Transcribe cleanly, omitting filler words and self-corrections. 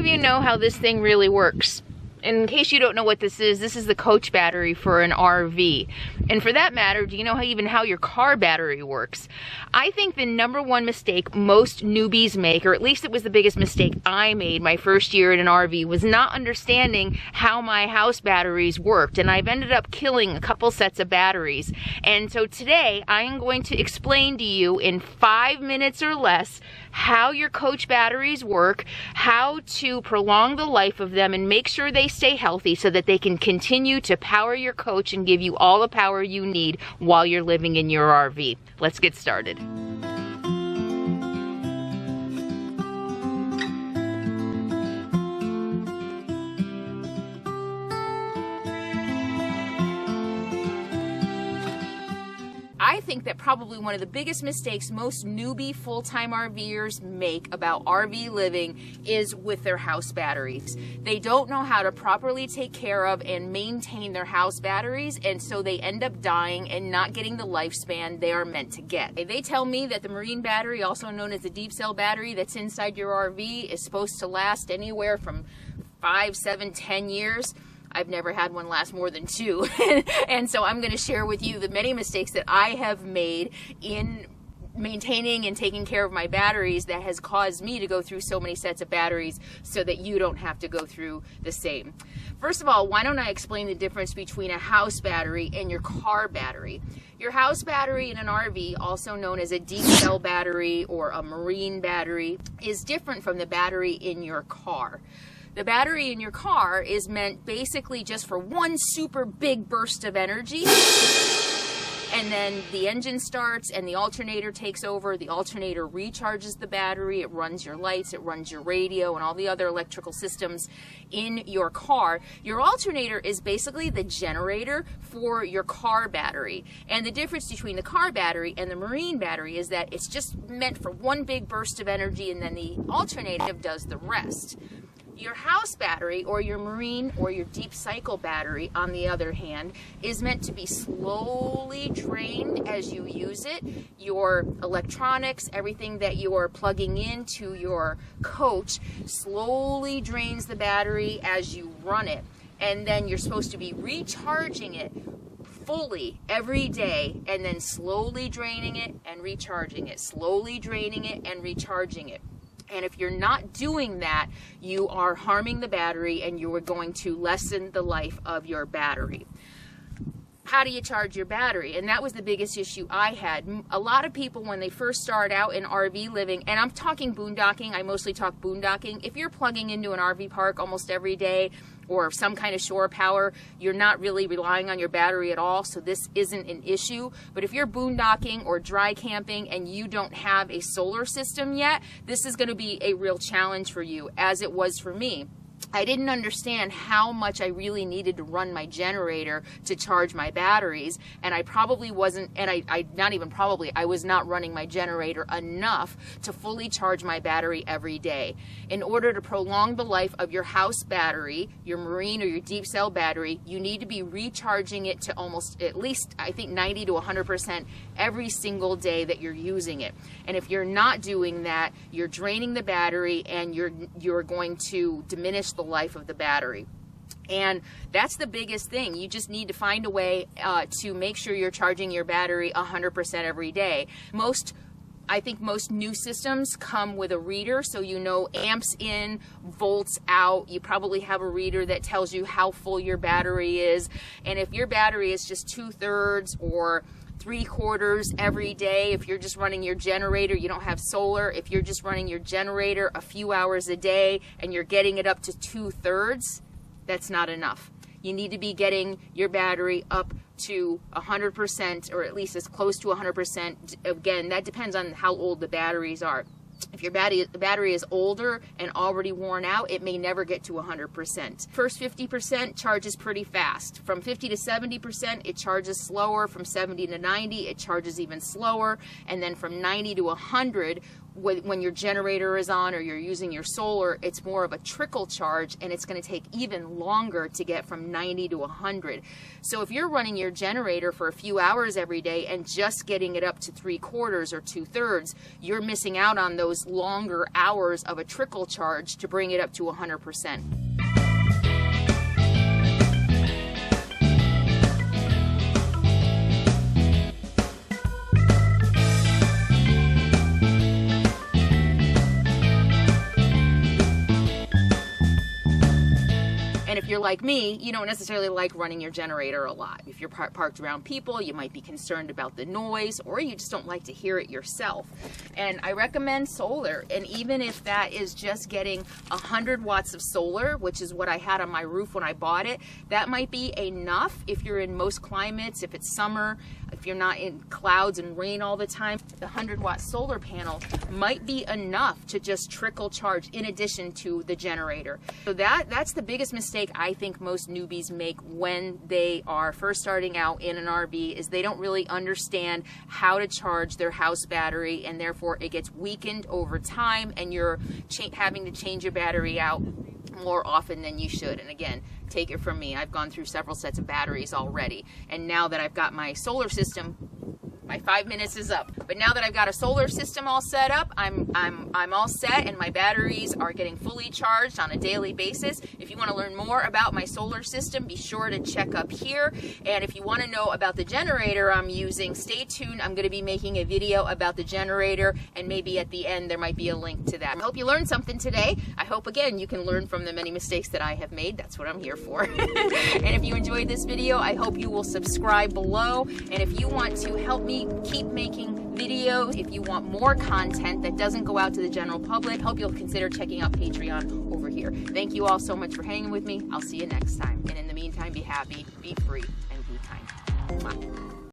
you know how this thing really works? In case you don't know what this is the coach battery for an RV. And for that matter, do you know how your car battery works? I think the #1 mistake most newbies make, or at least it was the biggest mistake I made my first year in an RV, was not understanding how my house batteries worked. And I've ended up killing a couple sets of batteries. And so today I am going to explain to you in 5 minutes or less how your coach batteries work, how to prolong the life of them and make sure they stay healthy so that they can continue to power your coach and give you all the power you need while you're living in your RV. Let's get started. I think that probably one of the biggest mistakes most newbie full-time RVers make about RV living is with their house batteries. They don't know how to properly take care of and maintain their house batteries, and so they end up dying and not getting the lifespan they are meant to get. They tell me that the marine battery, also known as the deep cell battery that's inside your RV, is supposed to last anywhere from 5, 7, 10 years. I've never had one last more than 2. And so I'm going to share with you the many mistakes that I have made in maintaining and taking care of my batteries that has caused me to go through so many sets of batteries so that you don't have to go through the same. First of all, why don't I explain the difference between a house battery and your car battery? Your house battery in an RV, also known as a deep cell battery or a marine battery, is different from the battery in your car. The battery in your car is meant basically just for one super big burst of energy, and then the engine starts and the alternator takes over. The alternator recharges the battery, it runs your lights, it runs your radio and all the other electrical systems in your car. Your alternator is basically the generator for your car battery. And the difference between the car battery and the marine battery is that it's just meant for one big burst of energy, and then the alternator does the rest. Your house battery or your marine or your deep cycle battery, on the other hand, is meant to be slowly drained as you use it. Your electronics, everything that you're plugging into your coach, slowly drains the battery as you run it. And then you're supposed to be recharging it fully every day, and then slowly draining it and recharging it, slowly draining it and recharging it. And if you're not doing that, you are harming the battery and you are going to lessen the life of your battery. How do you charge your battery? And that was the biggest issue I had. A lot of people, when they first start out in RV living, and I'm talking boondocking, I mostly talk boondocking. If you're plugging into an RV park almost every day, or some kind of shore power, you're not really relying on your battery at all, so this isn't an issue. But if you're boondocking or dry camping and you don't have a solar system yet, this is going to be a real challenge for you, as it was for me. I didn't understand how much I really needed to run my generator to charge my batteries, and I probably wasn't, and I was not running my generator enough to fully charge my battery every day. In order to prolong the life of your house battery, your marine or your deep cell battery, you need to be recharging it to almost, at least, I think 90 to 100% every single day that you're using it. And if you're not doing that, you're draining the battery and you're going to diminish the life of the battery. And that's the biggest thing. You just need to find a way to make sure you're charging your battery 100% every day. I think most new systems come with a reader, so you know amps in, volts out. You probably have a reader that tells you how full your battery is. And if your battery is just 2/3 or 3/4 every day, if you're just running your generator, you don't have solar, if you're just running your generator a few hours a day and you're getting it up to 2/3, that's not enough. You need to be getting your battery up to 100%, or at least as close to 100%. Again, that depends on how old the batteries are. If your battery is older and already worn out, it may never get to 100%. First 50% charges pretty fast. From 50 to 70%, it charges slower. From 70 to 90, it charges even slower. And then from 90 to 100, when your generator is on or you're using your solar, it's more of a trickle charge, and it's going to take even longer to get from 90 to 100. So if you're running your generator for a few hours every day and just getting it up to 3/4 or 2/3, you're missing out on those longer hours of a trickle charge to bring it up to 100%. And if you're like me, you don't necessarily like running your generator a lot. If you're parked around people, you might be concerned about the noise, or you just don't like to hear it yourself. And I recommend solar. And even if that is just getting 100 watts of solar, which is what I had on my roof when I bought it, that might be enough if you're in most climates, if it's summer, if you're not in clouds and rain all the time. The 100-watt solar panel might be enough to just trickle charge in addition to the generator. So that's the biggest mistake I think most newbies make when they are first starting out in an RV, is they don't really understand how to charge their house battery, and therefore it gets weakened over time, and you're having to change your battery out more often than you should. And again, take it from me, I've gone through several sets of batteries already, and now that I've got my solar system, my 5 minutes is up. But now that I've got a solar system all set up, I'm all set, and my batteries are getting fully charged on a daily basis. If you want to learn more about my solar system, be sure to check up here. And if you want to know about the generator I'm using, stay tuned. I'm going to be making a video about the generator, and maybe at the end there might be a link to that. I hope you learned something today. I hope, again, you can learn from the many mistakes that I have made. That's what I'm here for. And if you enjoyed this video, I hope you will subscribe below. And if you want to help me keep making videos, if you want more content that doesn't go out to the general public, hope you'll consider checking out Patreon over here. Thank you all so much for hanging with me. I'll see you next time. And in the meantime, be happy, be free, and be kind. Bye.